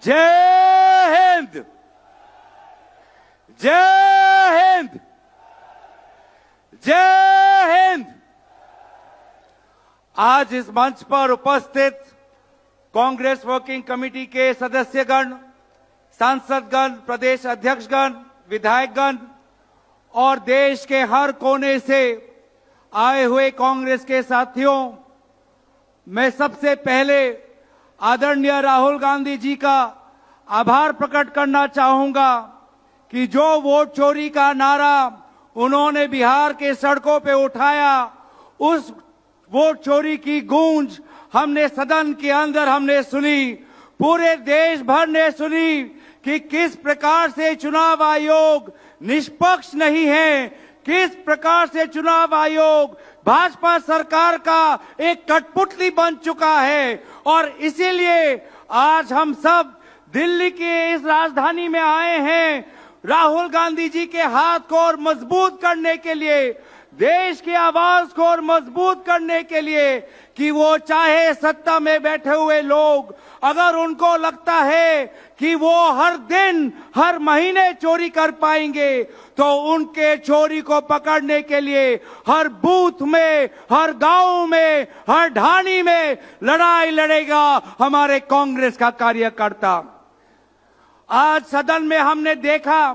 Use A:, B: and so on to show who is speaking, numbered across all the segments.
A: जय हिंद, जय हिंद, जय हिंद। आज इस मंच पर उपस्थित कांग्रेस वर्किंग कमेटी के सदस्यगण, सांसदगण, प्रदेश अध्यक्षगण, विधायकगण और देश के हर कोने से आए हुए कांग्रेस के साथियों, मैं सबसे पहले आदरणीय राहुल गांधी जी का आभार प्रकट करना चाहूंगा कि जो वोट चोरी का नारा उन्होंने बिहार के सड़कों पे उठाया, उस वोट चोरी की गूंज हमने सदन के अंदर हमने सुनी, पूरे देश भर ने सुनी कि किस प्रकार से चुनाव आयोग निष्पक्ष नहीं है, किस प्रकार से चुनाव आयोग भाजपा सरकार का एक कठपुतली बन चुका है। और इसीलिए आज हम सब दिल्ली के इस राजधानी में आए हैं राहुल गांधी जी के हाथ को और मजबूत करने के लिए, देश की आवाज को और मजबूत करने के लिए कि वो चाहे सत्ता में बैठे हुए लोग, अगर उनको लगता है कि वो हर दिन हर महीने चोरी कर पाएंगे, तो उनके चोरी को पकड़ने के लिए हर बूथ में, हर गांव में, हर ढाणी में लड़ाई लड़ेगा हमारे कांग्रेस का कार्यकर्ता। आज सदन में हमने देखा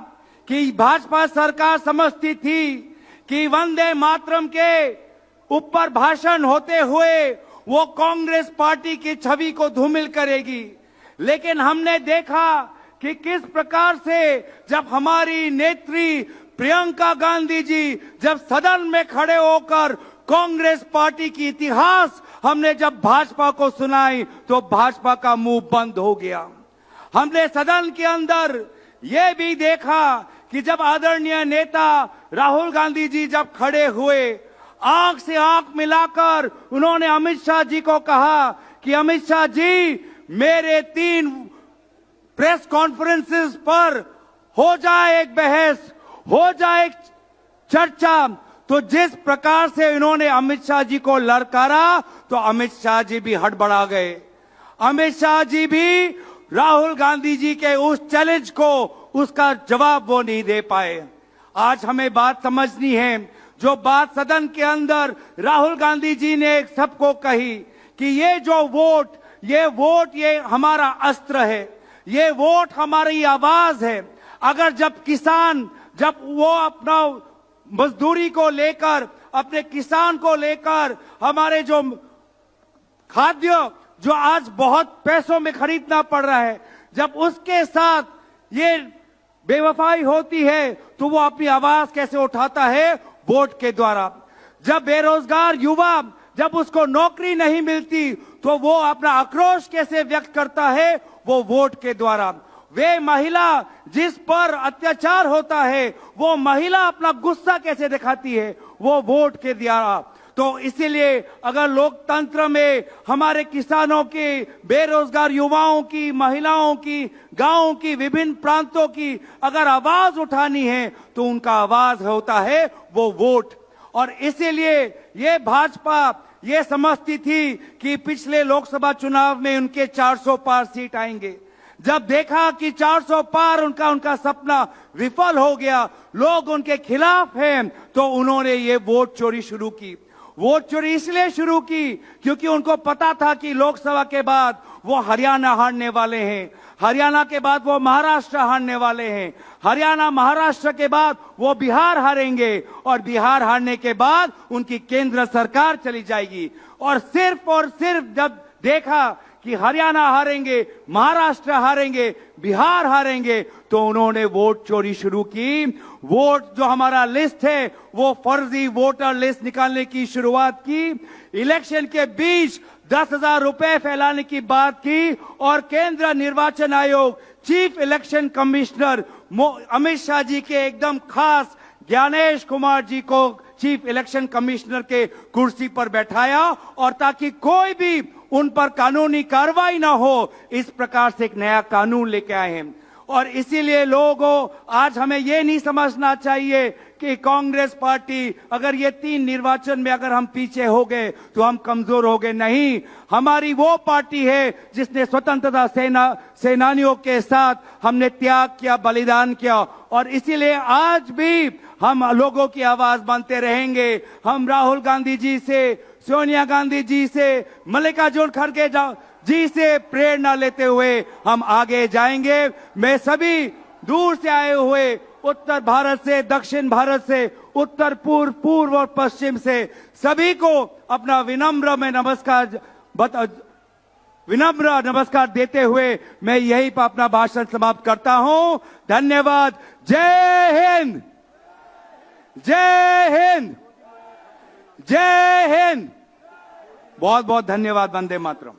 A: कि भाजपा सरकार समझती थी कि वंदे मातरम के ऊपर भाषण होते हुए वो कांग्रेस पार्टी की छवि को धूमिल करेगी, लेकिन हमने देखा कि किस प्रकार से जब हमारी नेत्री प्रियंका गांधी जी जब सदन में खड़े होकर कांग्रेस पार्टी की इतिहास हमने जब भाजपा को सुनाई, तो भाजपा का मुंह बंद हो गया। हमने सदन के अंदर ये भी देखा कि जब आदरणीय नेता राहुल गांधी जी जब खड़े हुए, आंख से आंख मिलाकर उन्होंने अमित शाह जी को कहा कि अमित शाह जी, मेरे 3 प्रेस कॉन्फ्रेंसेस पर हो जाए एक बहस, हो जाए एक चर्चा। तो जिस प्रकार से इन्होंने अमित शाह जी को ललकारा, तो अमित शाह जी भी हड़बड़ा गए। अमित शाह जी भी राहुल गांधी जी के उस चैलेंज को, उसका जवाब वो नहीं दे पाए। आज हमें बात समझनी है, जो बात सदन के अंदर राहुल गांधी जी ने सबको कही कि ये जो वोट, ये हमारा अस्त्र है, ये वोट हमारी आवाज है। अगर जब किसान, जब वो अपना मजदूरी को लेकर, अपने किसान को लेकर, हमारे जो खाद्य जो आज बहुत पैसों में खरीदना पड़ रहा है, जब उसके साथ ये बेवफाई होती है, तो वो अपनी आवाज कैसे उठाता है? वोट के द्वारा। जब बेरोजगार युवा, जब उसको नौकरी नहीं मिलती, तो वो अपना आक्रोश कैसे व्यक्त करता है? वो वोट के द्वारा। वे महिला जिस पर अत्याचार होता है, वो महिला अपना गुस्सा कैसे दिखाती है? वो वोट के द्वारा। तो इसीलिए अगर लोकतंत्र में हमारे किसानों की, बेरोजगार युवाओं की, महिलाओं की, गांवों की, विभिन्न प्रांतों की अगर आवाज उठानी है, तो उनका आवाज होता है वो वोट। और इसीलिए ये भाजपा ये समझती थी कि पिछले लोकसभा चुनाव में उनके 400 पार सीट आएंगे। जब देखा कि 400 पार उनका सपना विफल हो गया, लोग उनके खिलाफ हैं, तो उन्होंने ये वोट चोरी शुरू की। वोट चोरी इसलिए शुरू की क्योंकि उनको पता था कि लोकसभा के बाद वो हरियाणा हारने वाले हैं, हरियाणा के बाद वो महाराष्ट्र हारने वाले हैं, हरियाणा महाराष्ट्र के बाद वो बिहार हारेंगे, और बिहार हारने के बाद उनकी केंद्र सरकार चली जाएगी। और सिर्फ जब देखा कि हरियाणा हारेंगे, महाराष्ट्र हारेंगे, बिहार हारेंगे, तो उन्होंने वोट चोरी शुरू की। वोट जो हमारा लिस्ट है, वो फर्जी वोटर लिस्ट निकालने की शुरुआत की। इलेक्शन के बीच 10,000 रुपए फैलाने की बात की, और केंद्र निर्वाचन आयोग, chief election commissioner Amit Shah ji के एकदम खास ज्ञानेश कुमार जी को चीफ इलेक्शन कमिश्नर के कुर्सी पर बैठाया, और ताकि कोई भी उन पर कानूनी कार्रवाई ना हो, इस प्रकार से एक नया कानून लेके आए हैं। और इसीलिए लोगों, आज हमें ये नहीं समझना चाहिए कि कांग्रेस पार्टी अगर ये 3 निर्वाचन में अगर हम पीछे हो गए तो हम कमजोर हो गए। नहीं, हमारी वो पार्टी है जिसने स्वतंत्रता सेनानियों के साथ हमने त्याग किया, बलिदान किया, और इसीलिए आज भी हम लोगों की आवाज मानते रहेंगे। हम राहुल गांधी जी से, सोनिया गांधी जी से, मल्लिकार्जुन खड़गे जी से प्रेरणा लेते हुए हम आगे जाएंगे। मैं सभी दूर से आए हुए, उत्तर भारत से, दक्षिण भारत से, उत्तर पूर्व, पूर्व और पश्चिम से सभी को अपना विनम्र नमस्कार देते हुए मैं यही पर अपना भाषण समाप्त करता हूं। धन्यवाद। जय हिंद, जय हिंद, जय हिंद। बहुत बहुत धन्यवाद। वंदे मातरम।